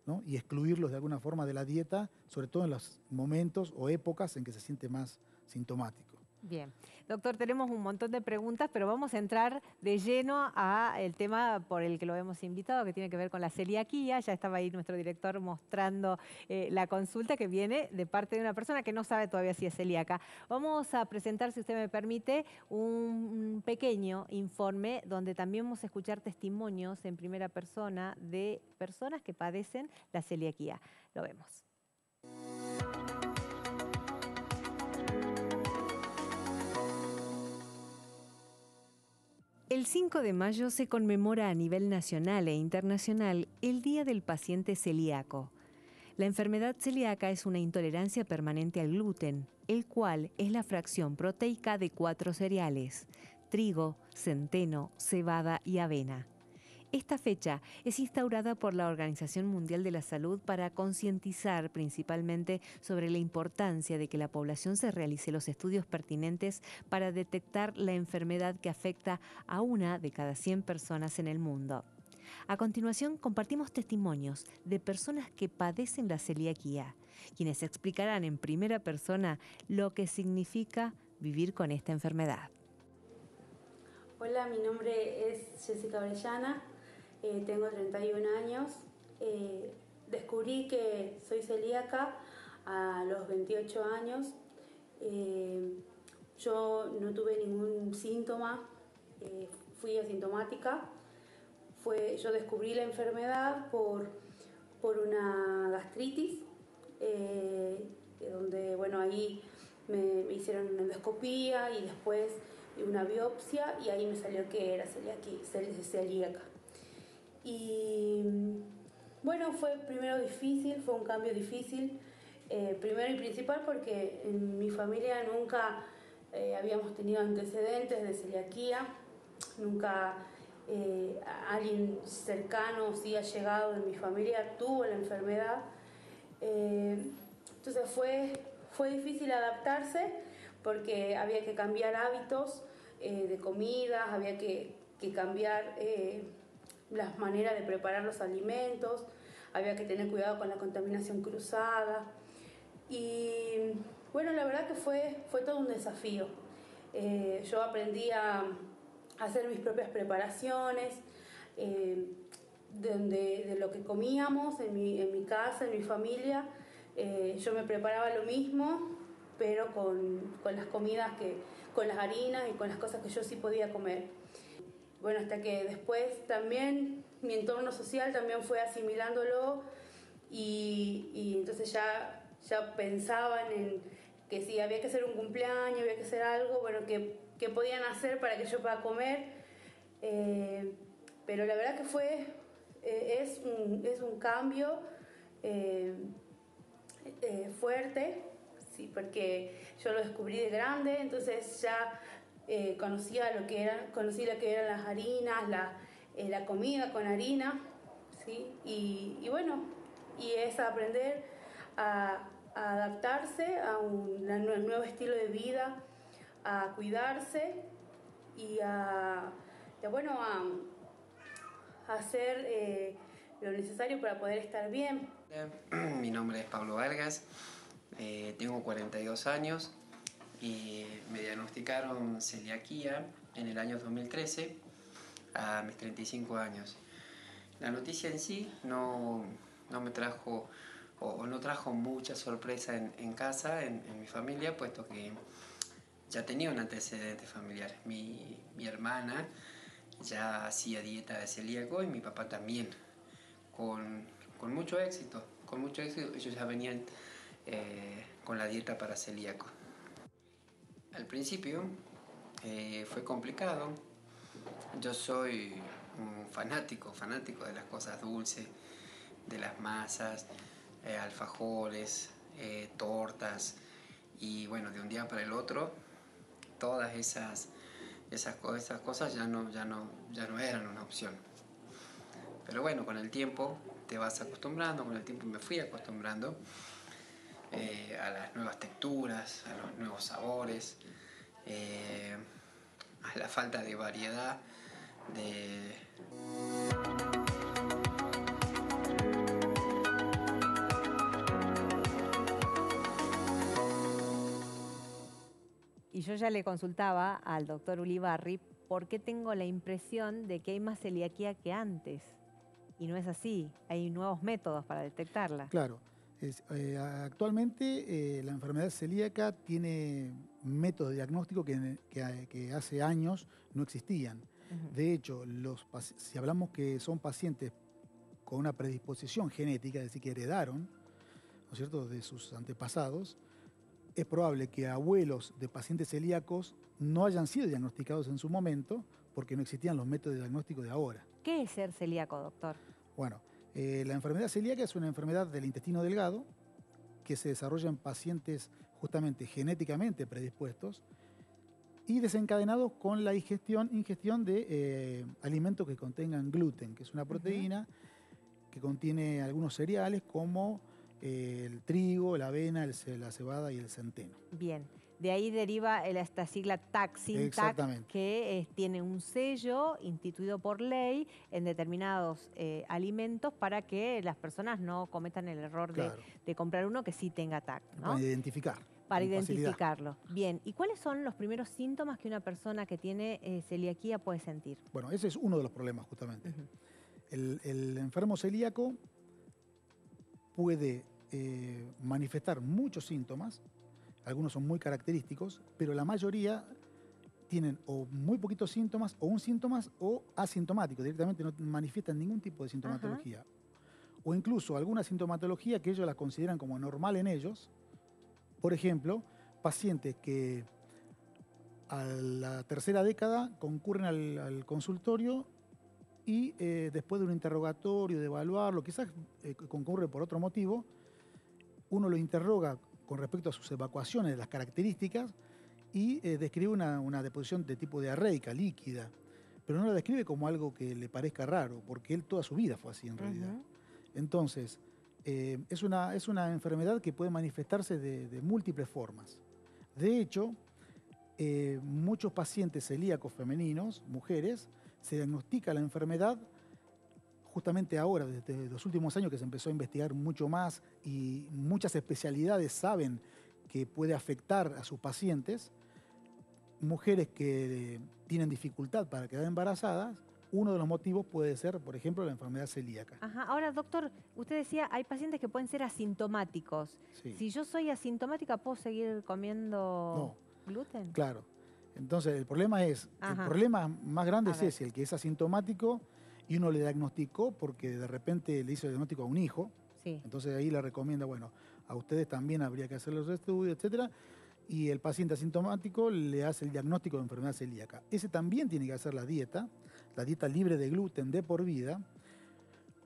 ¿no? Y excluirlos de alguna forma de la dieta, sobre todo en los momentos o épocas en que se siente más sintomático. Bien. Doctor, tenemos un montón de preguntas, pero vamos a entrar de lleno al tema por el que lo hemos invitado, que tiene que ver con la celiaquía. Ya estaba ahí nuestro director mostrando la consulta que viene de parte de una persona que no sabe todavía si es celíaca. Vamos a presentar, si usted me permite, un pequeño informe donde también vamos a escuchar testimonios en primera persona de personas que padecen la celiaquía. Lo vemos. El 5 de mayo se conmemora a nivel nacional e internacional el Día del Paciente Celíaco. La enfermedad celíaca es una intolerancia permanente al gluten, el cual es la fracción proteica de 4 cereales: trigo, centeno, cebada y avena. Esta fecha es instaurada por la Organización Mundial de la Salud para concientizar principalmente sobre la importancia de que la población se realice los estudios pertinentes para detectar la enfermedad que afecta a 1 de cada 100 personas en el mundo. A continuación, compartimos testimonios de personas que padecen la celiaquía, quienes explicarán en primera persona lo que significa vivir con esta enfermedad. Hola, mi nombre es Jessica Orellana, tengo 31 años. Descubrí que soy celíaca a los 28 años. Yo no tuve ningún síntoma, fui asintomática. Yo descubrí la enfermedad por una gastritis, donde bueno, ahí me hicieron una endoscopía y después una biopsia y ahí me salió que era celíaca. Y bueno, fue primero difícil, fue un cambio difícil, primero y principal porque en mi familia nunca habíamos tenido antecedentes de celiaquía, nunca alguien cercano, sí allegado de mi familia, tuvo la enfermedad. Entonces fue difícil adaptarse porque había que cambiar hábitos de comidas, había que cambiar las maneras de preparar los alimentos, había que tener cuidado con la contaminación cruzada. Y bueno, la verdad que fue todo un desafío. Yo aprendí a hacer mis propias preparaciones, de lo que comíamos en mi casa, en mi familia. Yo me preparaba lo mismo, pero con las comidas, con las harinas y con las cosas que yo sí podía comer. Bueno, hasta que después también mi entorno social también fue asimilándolo y entonces ya pensaban en que si había que hacer un cumpleaños, había que hacer algo, bueno, que podían hacer para que yo pueda comer. Pero la verdad que es un cambio fuerte, sí, porque yo lo descubrí de grande, entonces ya conocí lo que eran las harinas, la comida con harina, ¿sí? Y bueno, y es aprender a adaptarse a un nuevo estilo de vida, a cuidarse y a hacer lo necesario para poder estar bien. Mi nombre es Pablo Vargas, tengo 42 años y me diagnosticaron celiaquía en el año 2013 a mis 35 años. La noticia en sí no me trajo o no trajo mucha sorpresa en casa, en mi familia, puesto que ya tenía un antecedente familiar. Mi hermana ya hacía dieta de celíaco y mi papá también, con mucho éxito. Ellos ya venían con la dieta para celíaco. Al principio fue complicado. Yo soy un fanático de las cosas dulces, de las masas, alfajores, tortas, y bueno, de un día para el otro todas esas cosas ya no eran una opción. Pero bueno, con el tiempo te vas acostumbrando, con el tiempo me fui acostumbrando a las nuevas texturas, a los nuevos sabores, a la falta de variedad, Y yo ya le consultaba al doctor Ulibarri por qué tengo la impresión de que hay más celiaquía que antes. Y no es así, hay nuevos métodos para detectarla. Claro, actualmente la enfermedad celíaca tiene métodos de diagnóstico que hace años no existían. De hecho, si hablamos que son pacientes con una predisposición genética, es decir, que heredaron, ¿no es cierto?, de sus antepasados, es probable que abuelos de pacientes celíacos no hayan sido diagnosticados en su momento porque no existían los métodos de diagnóstico de ahora. ¿Qué es ser celíaco, doctor? Bueno, la enfermedad celíaca es una enfermedad del intestino delgado que se desarrolla en pacientes justamente genéticamente predispuestos y desencadenados con la ingestión de alimentos que contengan gluten, que es una proteína que contiene algunos cereales como el trigo, la avena, la cebada y el centeno. Bien, de ahí deriva esta sigla TAC, Exactamente. que tiene un sello instituido por ley en determinados alimentos para que las personas no cometan el error Claro. de comprar uno que sí tenga TAC, ¿no? Para identificar. Para con facilidad. identificarlo. Bien, ¿y cuáles son los primeros síntomas que una persona que tiene celiaquía puede sentir? Bueno, ese es uno de los problemas justamente. El enfermo celíaco puede manifestar muchos síntomas, algunos son muy característicos, pero la mayoría tienen o muy poquitos síntomas o un síntomas o asintomáticos, directamente no manifiestan ningún tipo de sintomatología. O incluso alguna sintomatología que ellos la consideran como normal en ellos. Por ejemplo, pacientes que a la tercera década concurren al consultorio y después de un interrogatorio, de evaluarlo, quizás concurre por otro motivo, uno lo interroga con respecto a sus evacuaciones, las características, y describe una deposición de tipo diarreica, líquida, pero no la describe como algo que le parezca raro, porque él toda su vida fue así en realidad. Entonces, es una enfermedad que puede manifestarse de múltiples formas. De hecho, muchos pacientes celíacos femeninos, mujeres, se diagnostica la enfermedad justamente ahora, desde los últimos años que se empezó a investigar mucho más y muchas especialidades saben que puede afectar a sus pacientes. Mujeres que tienen dificultad para quedar embarazadas, uno de los motivos puede ser, por ejemplo, la enfermedad celíaca. Ajá. Ahora, doctor, usted decía, hay pacientes que pueden ser asintomáticos. Sí. Si yo soy asintomática, ¿puedo seguir comiendo gluten? Claro. Entonces, el problema más grande es ese, el que es asintomático y uno le diagnosticó porque de repente le hizo el diagnóstico a un hijo. Sí. Entonces ahí le recomienda, bueno, a ustedes también habría que hacer los estudios, etcétera. Y el paciente asintomático le hace el diagnóstico de enfermedad celíaca. Ese también tiene que hacer la dieta libre de gluten de por vida,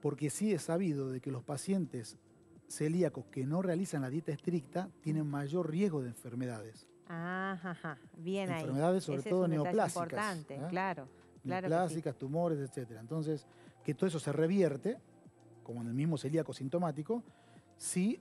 porque sí es sabido de que los pacientes celíacos que no realizan la dieta estricta tienen mayor riesgo de enfermedades. Ajá, bien ahí. Enfermedades sobre todo neoplásicas. Importante, claro. Neoplásicas, tumores, etcétera. Entonces, que todo eso se revierte, como en el mismo celíaco sintomático, si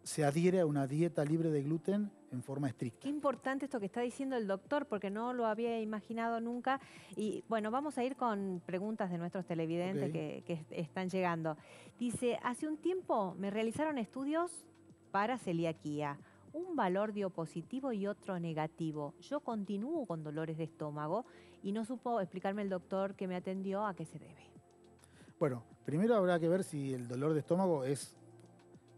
se adhiere a una dieta libre de gluten en forma estricta. Qué importante esto que está diciendo el doctor, porque no lo había imaginado nunca. Y bueno, vamos a ir con preguntas de nuestros televidentes que están llegando. Dice, hace un tiempo me realizaron estudios para celiaquía. Un valor dio positivo y otro negativo. Yo continúo con dolores de estómago y no supo explicarme el doctor que me atendió a qué se debe. Bueno, primero habrá que ver si el dolor de estómago es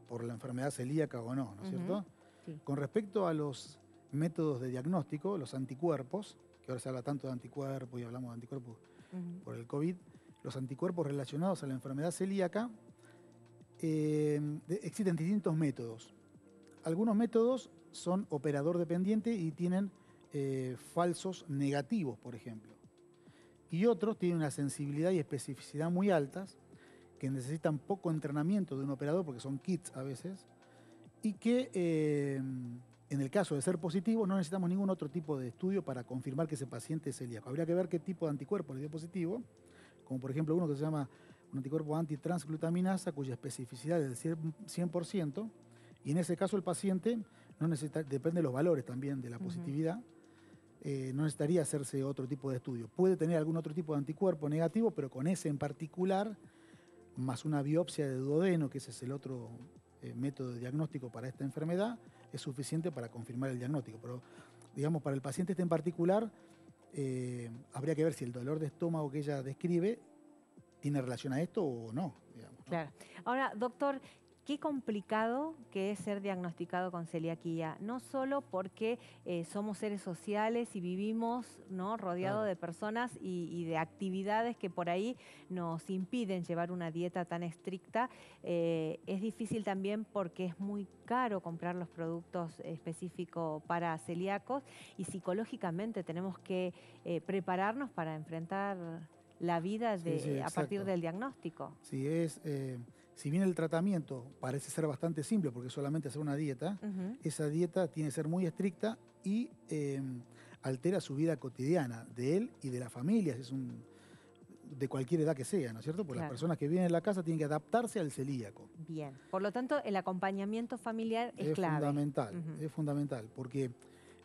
por la enfermedad celíaca o no, ¿no es cierto? Sí. Con respecto a los métodos de diagnóstico, los anticuerpos, que ahora se habla tanto de anticuerpos y hablamos de anticuerpos por el COVID, los anticuerpos relacionados a la enfermedad celíaca, existen distintos métodos. Algunos métodos son operador dependiente y tienen falsos negativos, por ejemplo. Y otros tienen una sensibilidad y especificidad muy altas, que necesitan poco entrenamiento de un operador, porque son kits a veces, y que en el caso de ser positivo no necesitamos ningún otro tipo de estudio para confirmar que ese paciente es celíaco. Habría que ver qué tipo de anticuerpo le dio positivo, como por ejemplo uno que se llama un anticuerpo antitransglutaminasa, cuya especificidad es del 100%, y en ese caso el paciente no necesita, depende de los valores también de la positividad, no necesitaría hacerse otro tipo de estudio. Puede tener algún otro tipo de anticuerpo negativo, pero con ese en particular, más una biopsia de duodeno, que ese es el otro método de diagnóstico para esta enfermedad, es suficiente para confirmar el diagnóstico. Pero, digamos, para el paciente este en particular, habría que ver si el dolor de estómago que ella describe tiene relación a esto o no, digamos, ¿no? Claro. Ahora, doctor, qué complicado que es ser diagnosticado con celiaquía, no solo porque somos seres sociales y vivimos, ¿no?, rodeados de personas y de actividades que por ahí nos impiden llevar una dieta tan estricta. Es difícil también porque es muy caro comprar los productos específicos para celíacos y psicológicamente tenemos que prepararnos para enfrentar la vida a partir del diagnóstico. Sí, si bien el tratamiento parece ser bastante simple porque solamente hacer una dieta, esa dieta tiene que ser muy estricta y altera su vida cotidiana, de él y de la familia, de cualquier edad que sea, ¿no es cierto? Porque Claro. las personas que viven en la casa tienen que adaptarse al celíaco. Bien. Por lo tanto, el acompañamiento familiar es clave. Fundamental, Ujú. es fundamental, porque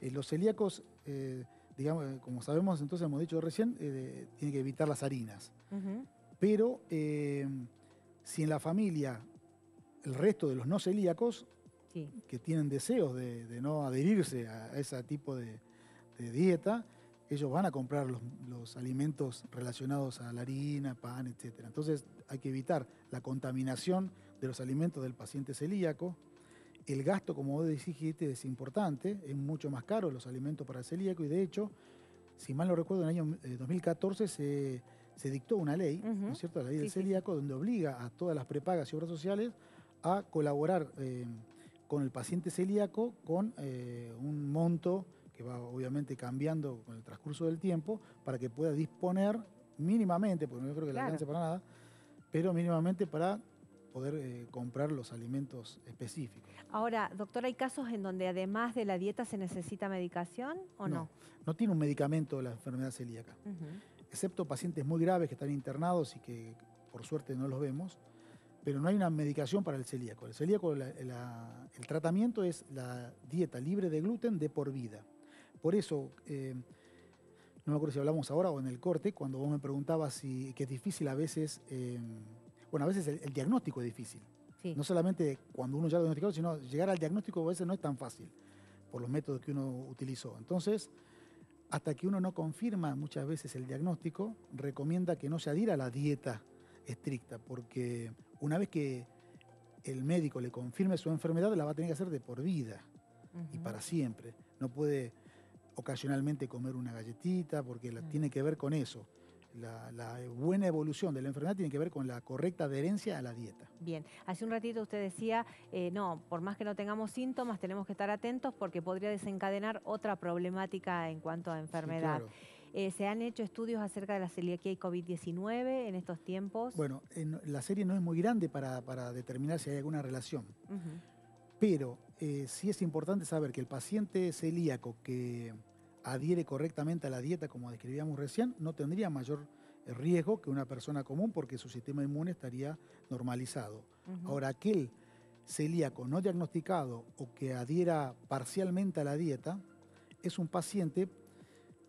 los celíacos, digamos, como sabemos, entonces hemos dicho recién, tienen que evitar las harinas. Ujú. Pero si en la familia el resto de los no celíacos, Sí. que tienen deseos de no adherirse a ese tipo de dieta, ellos van a comprar los alimentos relacionados a la harina, pan, etc. Entonces hay que evitar la contaminación de los alimentos del paciente celíaco. El gasto, como vos dijiste, es importante, es mucho más caro los alimentos para el celíaco y de hecho, si mal no recuerdo, en el año 2014 se dictó una ley, Ujú. ¿no es cierto?, la ley del Sí, sí, sí. celíaco, donde obliga a todas las prepagas y obras sociales a colaborar con el paciente celíaco con un monto que va obviamente cambiando con el transcurso del tiempo para que pueda disponer mínimamente, porque no creo que le Claro. alcance para nada, pero mínimamente para poder comprar los alimentos específicos. Ahora, doctor, ¿hay casos en donde además de la dieta se necesita medicación o no? No tiene un medicamento la enfermedad celíaca, Ujú. excepto pacientes muy graves que están internados y que por suerte no los vemos, pero no hay una medicación para el celíaco. El celíaco, el tratamiento es la dieta libre de gluten de por vida. Por eso, no me acuerdo si hablamos ahora o en el corte, cuando vos me preguntabas que es difícil a veces, bueno, a veces el diagnóstico es difícil. Sí. No solamente cuando uno ya lo diagnosticó, sino llegar al diagnóstico a veces no es tan fácil por los métodos que uno utilizó. Entonces, hasta que uno no confirma muchas veces el diagnóstico, recomienda que no se adhiera a la dieta estricta, porque una vez que el médico le confirme su enfermedad, la va a tener que hacer de por vida y Ujú. para siempre. No puede ocasionalmente comer una galletita, porque tiene que ver con eso. La buena evolución de la enfermedad tiene que ver con la correcta adherencia a la dieta. Bien, hace un ratito usted decía, no, por más que no tengamos síntomas, tenemos que estar atentos porque podría desencadenar otra problemática en cuanto a enfermedad. Sí, claro. ¿Se han hecho estudios acerca de la celiaquía y COVID-19 en estos tiempos? Bueno, la serie no es muy grande para determinar si hay alguna relación, Ujú. pero sí es importante saber que el paciente celíaco que adhiere correctamente a la dieta, como describíamos recién, no tendría mayor riesgo que una persona común porque su sistema inmune estaría normalizado. Ujú. Ahora, aquel celíaco no diagnosticado o que adhiera parcialmente a la dieta es un paciente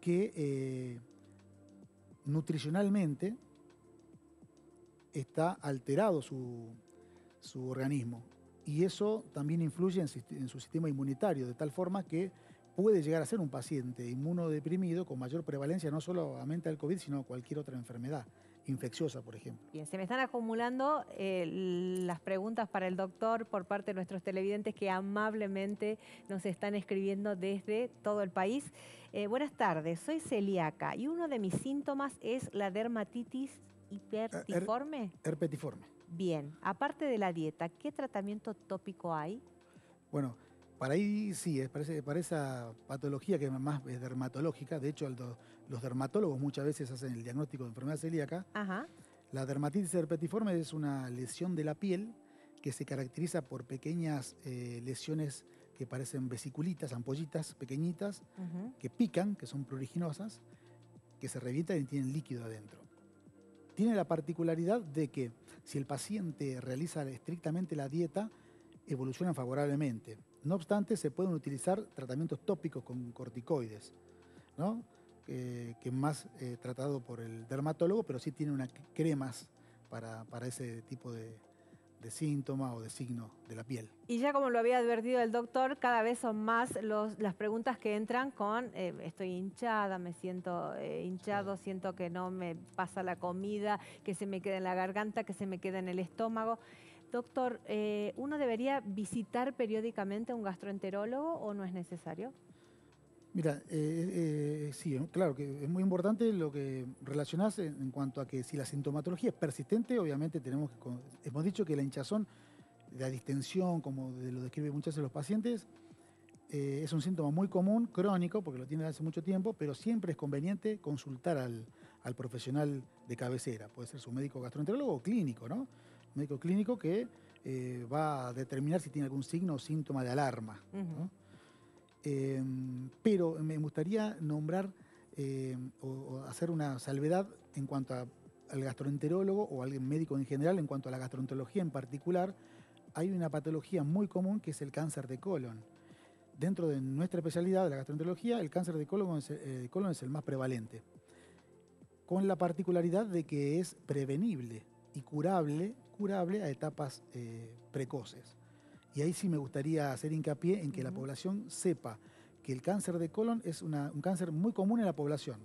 que nutricionalmente está alterado su organismo y eso también influye en su sistema inmunitario, de tal forma que puede llegar a ser un paciente inmunodeprimido con mayor prevalencia no solamente al COVID, sino cualquier otra enfermedad infecciosa, por ejemplo. Bien, se me están acumulando las preguntas para el doctor por parte de nuestros televidentes que amablemente nos están escribiendo desde todo el país. Buenas tardes, soy celíaca y uno de mis síntomas es la dermatitis hipertiforme. Herpetiforme. Bien, aparte de la dieta, ¿qué tratamiento tópico hay? Bueno, para ahí sí, para esa patología que más es dermatológica, de hecho los dermatólogos muchas veces hacen el diagnóstico de enfermedad celíaca. Ajá. La dermatitis herpetiforme es una lesión de la piel que se caracteriza por pequeñas lesiones que parecen vesiculitas, ampollitas pequeñitas, Ujú. que pican, que son pruriginosas, que se revientan y tienen líquido adentro. Tiene la particularidad de que si el paciente realiza estrictamente la dieta, evolucionan favorablemente. No obstante, se pueden utilizar tratamientos tópicos con corticoides, ¿no? Que es más tratado por el dermatólogo, pero sí tiene unas cremas para ese tipo de síntoma o de signo de la piel. Y ya como lo había advertido el doctor, cada vez son más las preguntas que entran con estoy hinchada, me siento hinchado, siento que no me pasa la comida, que se me queda en la garganta, que se me queda en el estómago. Doctor, ¿uno debería visitar periódicamente a un gastroenterólogo o no es necesario? Mira, sí, claro que es muy importante lo que relacionás en cuanto a que si la sintomatología es persistente, obviamente hemos dicho que la hinchazón, la distensión, como lo describen muchas veces los pacientes, es un síntoma muy común, crónico, porque lo tiene hace mucho tiempo, pero siempre es conveniente consultar al profesional de cabecera, puede ser su médico gastroenterólogo o clínico, ¿no? Médico clínico que va a determinar si tiene algún signo o síntoma de alarma, ¿no? Pero me gustaría nombrar o hacer una salvedad en cuanto al gastroenterólogo o al médico en general, en cuanto a la gastroenterología en particular. Hay una patología muy común que es el cáncer de colon. Dentro de nuestra especialidad de la gastroenterología, el cáncer de colon es el más prevalente, con la particularidad de que es prevenible y curable a etapas precoces. Y ahí sí me gustaría hacer hincapié en que la población sepa que el cáncer de colon es un cáncer muy común en la población.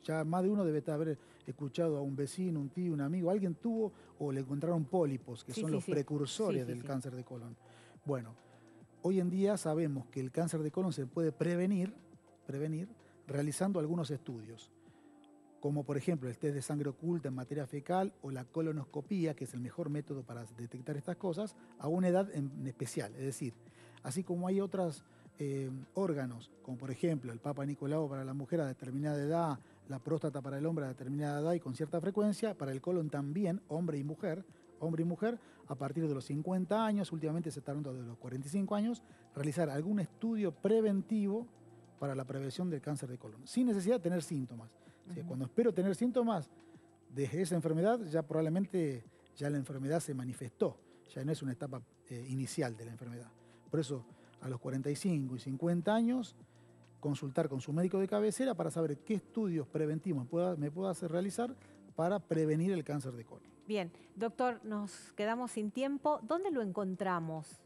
Ya más de uno debe haber escuchado a un vecino, un tío, un amigo, alguien tuvo o le encontraron pólipos, que son los precursores del cáncer de colon. Bueno, hoy en día sabemos que el cáncer de colon se puede prevenir realizando algunos estudios, como por ejemplo el test de sangre oculta en materia fecal o la colonoscopía, que es el mejor método para detectar estas cosas, a una edad en especial. Es decir, así como hay otros órganos, como por ejemplo el Papa Nicolau para la mujer a determinada edad, la próstata para el hombre a determinada edad y con cierta frecuencia, para el colon también, hombre y mujer, a partir de los 50 años, últimamente se está hablando de los 45 años, realizar algún estudio preventivo para la prevención del cáncer de colon, sin necesidad de tener síntomas. O sea, cuando espero tener síntomas de esa enfermedad, ya probablemente ya la enfermedad se manifestó, ya no es una etapa inicial de la enfermedad. Por eso, a los 45 y 50 años, consultar con su médico de cabecera para saber qué estudios preventivos me puedo hacer realizar para prevenir el cáncer de colon. Bien, doctor, nos quedamos sin tiempo. ¿Dónde lo encontramos?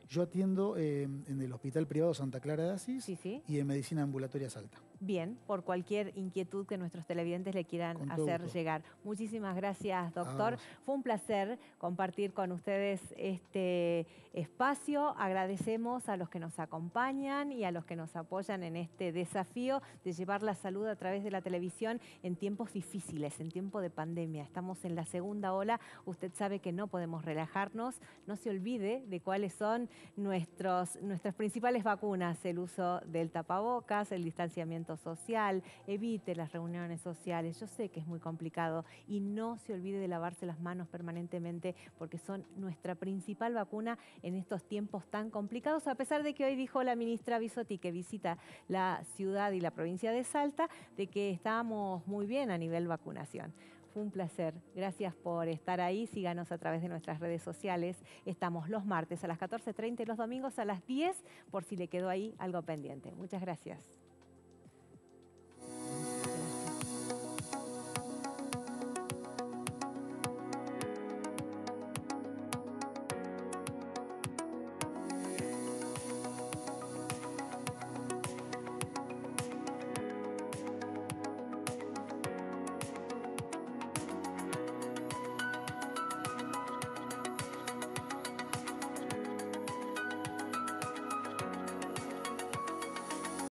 Yo atiendo en el Hospital Privado Santa Clara de Asís y en Medicina Ambulatoria Salta. Bien, por cualquier inquietud que nuestros televidentes le quieran hacer llegar. Muchísimas gracias, doctor. Fue un placer compartir con ustedes este espacio. Agradecemos a los que nos acompañan y a los que nos apoyan en este desafío de llevar la salud a través de la televisión en tiempos difíciles, en tiempo de pandemia. Estamos en la segunda ola. Usted sabe que no podemos relajarnos. No se olvide de cuáles son nuestras principales vacunas: el uso del tapabocas, el distanciamiento social, evite las reuniones sociales. Yo sé que es muy complicado y no se olvide de lavarse las manos permanentemente, porque son nuestra principal vacuna en estos tiempos tan complicados, a pesar de que hoy dijo la ministra Bisotti, que visita la ciudad y la provincia de Salta, de que estamos muy bien a nivel vacunación. Fue un placer. Gracias por estar ahí. Síganos a través de nuestras redes sociales. Estamos los martes a las 14:30 y los domingos a las 10, por si le quedó ahí algo pendiente. Muchas gracias.